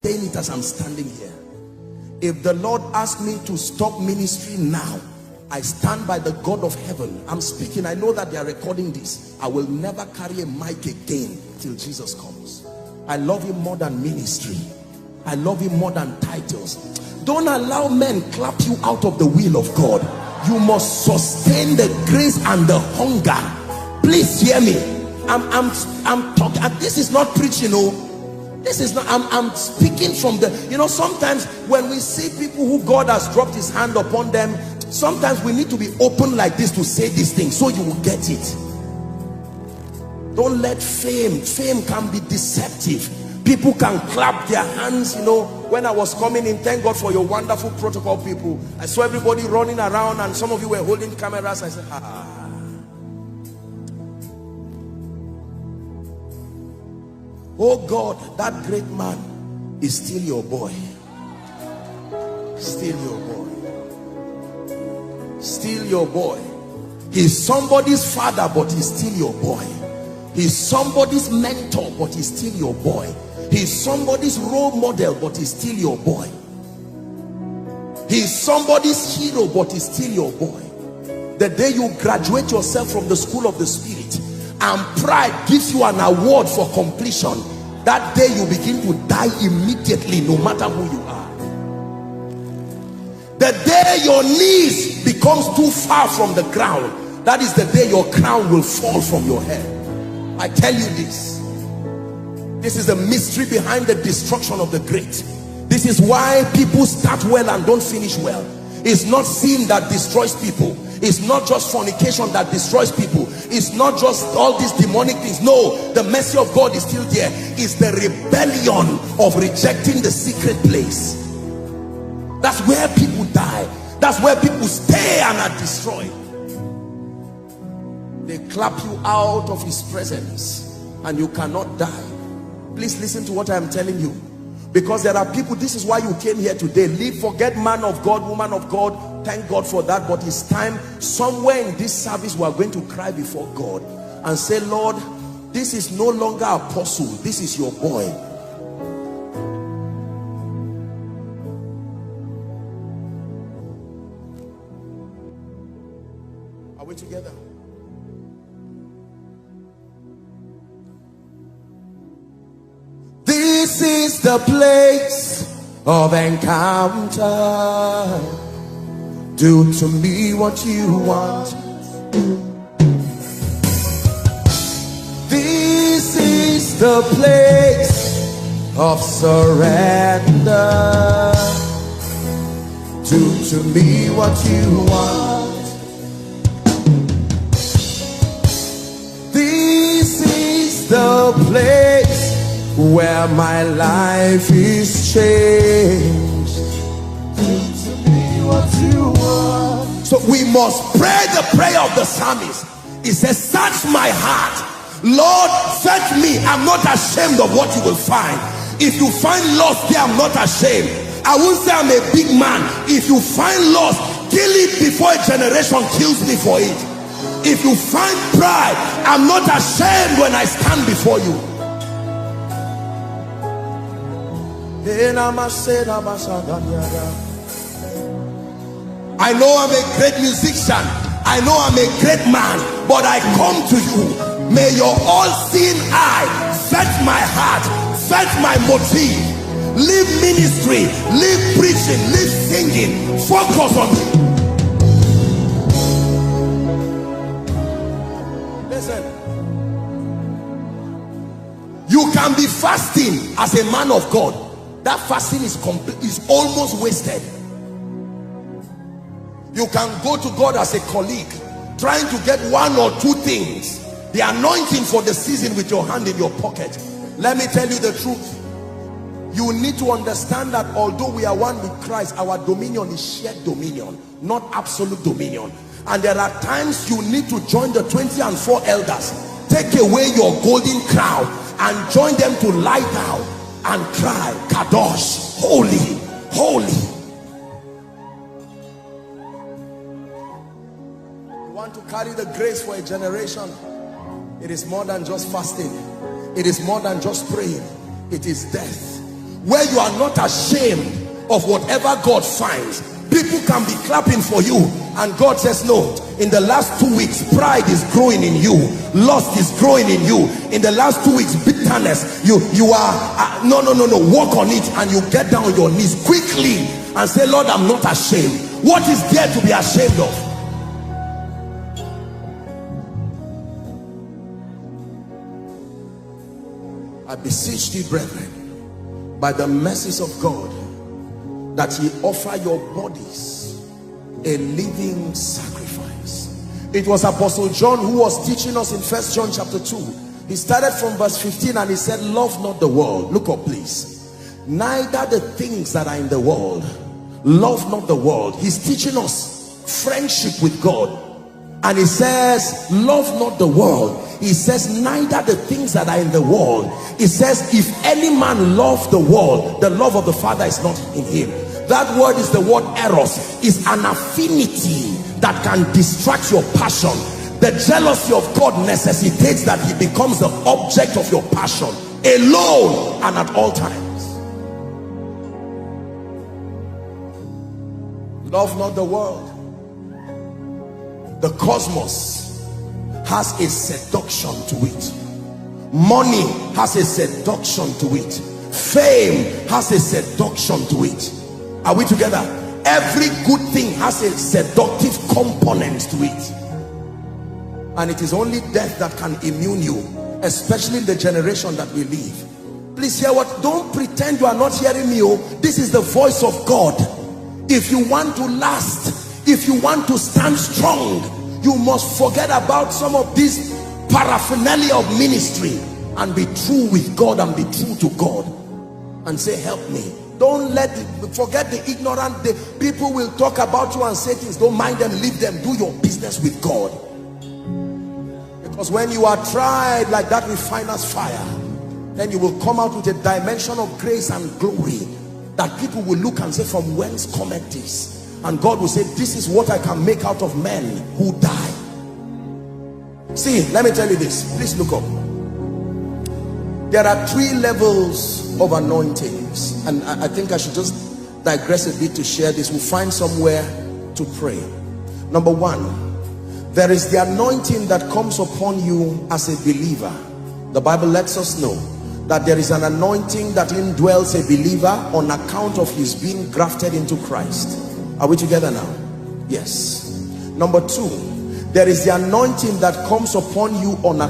saying it as I'm standing here. If the Lord asked me to stop ministry now, I stand by the God of heaven. I'm speaking. I know that they are recording this. I will never carry a mic again till Jesus comes. I love him more than ministry. I love him more than titles. Don't allow men clap you out of the will of God. You must sustain the grace and the hunger. Please hear me. I'm talking. This is not preaching. This is not. I'm speaking from the. Sometimes when we see people who God has dropped his hand upon them, sometimes we need to be open like this to say these things so you will get it. Don't let fame can be deceptive. People can clap their hands. When I was coming in, thank God for your wonderful protocol people. I saw everybody running around and some of you were holding cameras. I said, oh God, that great man is still your boy. Still your boy. Still your boy. He's somebody's father, but he's still your boy. He's somebody's mentor, but he's still your boy. He's somebody's role model, but he's still your boy. He's somebody's hero, but he's still your boy. The day you graduate yourself from the school of the spirit and pride gives you an award for completion, that day you begin to die immediately, no matter who you are. The day your knees becomes too far from the ground, that is the day your crown will fall from your head. I tell you this. This is the mystery behind the destruction of the great. This is why people start well and don't finish well. It's not sin that destroys people. It's not just fornication that destroys people. It's not just all these demonic things. No, the mercy of God is still there. It's the rebellion of rejecting the secret place. That's where people die. That's where people stay and are destroyed. They clap you out of his presence and you cannot die. Please listen to what I am telling you, because there are people. This is why you came here today. Forget man of God, woman of God. Thank God for that. But it's time, somewhere in this service, we are going to cry before God and say, Lord, this is no longer apostle. This is your boy. Are we together? This is the place of encounter. Do to me what you want. This is the place of surrender. Do to me what you want. This is the place where my life is changed. Do to me what you want. So we must pray the prayer of the psalmist. It says, search my heart, Lord, search me. I'm not ashamed of what you will find. If you find loss there, I'm not ashamed. I won't say I'm a big man. If you find loss, kill it before a generation kills me for it. If you find pride, I'm not ashamed when I stand before you. I know I'm a great musician. I know I'm a great man, but I come to you. May your all-seeing eye search my heart, search my motive. Leave ministry, leave preaching, leave singing. Focus on me. Listen. You can be fasting as a man of God. That fasting is complete, is almost wasted. You can go to God as a colleague, trying to get one or two things, the anointing for the season, with your hand in your pocket. Let me tell you the truth. You need to understand that although we are one with Christ, our dominion is shared dominion, not absolute dominion. And there are times you need to join the 20 and 4 elders, take away your golden crown and join them to lie down and cry, Kadosh, holy, holy. You want to carry the grace for a generation. It is more than just fasting. It is more than just praying. It is death. where you are not ashamed of whatever God finds. People can be clapping for you, and God says, no, in the last 2 weeks, pride is growing in you, lust is growing in you. In the last 2 weeks, bitterness, you are no, walk on it, and you get down on your knees quickly and say, Lord, I'm not ashamed. What is there to be ashamed of? I beseech thee, brethren, by the mercies of God, that ye offer your bodies a living sacrifice. It was Apostle John who was teaching us in 1 John chapter 2. He started from verse 15 and he said, love not the world. Look up, please. Neither the things that are in the world. Love not the world. He's teaching us friendship with God. And he says, love not the world. He says, neither the things that are in the world. He says, if any man love the world, the love of the Father is not in him. That word is the word eros. Is an affinity that can distract your passion. The jealousy of God necessitates that he becomes the object of your passion, alone and at all times. Love not the world. The cosmos has a seduction to it. Money has a seduction to it. Fame has a seduction to it. Are we together? Every good thing has a seductive component to it. And it is only death that can immune you, especially in the generation that we live. Please hear what? Don't pretend you are not hearing me. Oh, this is the voice of God. If you want to last, if you want to stand strong, you must forget about some of this paraphernalia of ministry and be true with God and be true to God and say, help me. Don't forget the ignorant. The people will talk about you and say things. Don't mind them, leave them. Do your business with God. Because when you are tried like that refiner's fire, then you will come out with a dimension of grace and glory that people will look and say, from whence cometh this? And God will say, this is what I can make out of men who die. See, let me tell you this. Please look up. There are 3 levels of anointings, and I think I should just digress a bit to share this. We'll find somewhere to pray. Number 1, there is the anointing that comes upon you as a believer. The Bible lets us know that there is an anointing that indwells a believer on account of his being grafted into Christ. Are we together now? Yes. Number 2, there is the anointing that comes upon you on account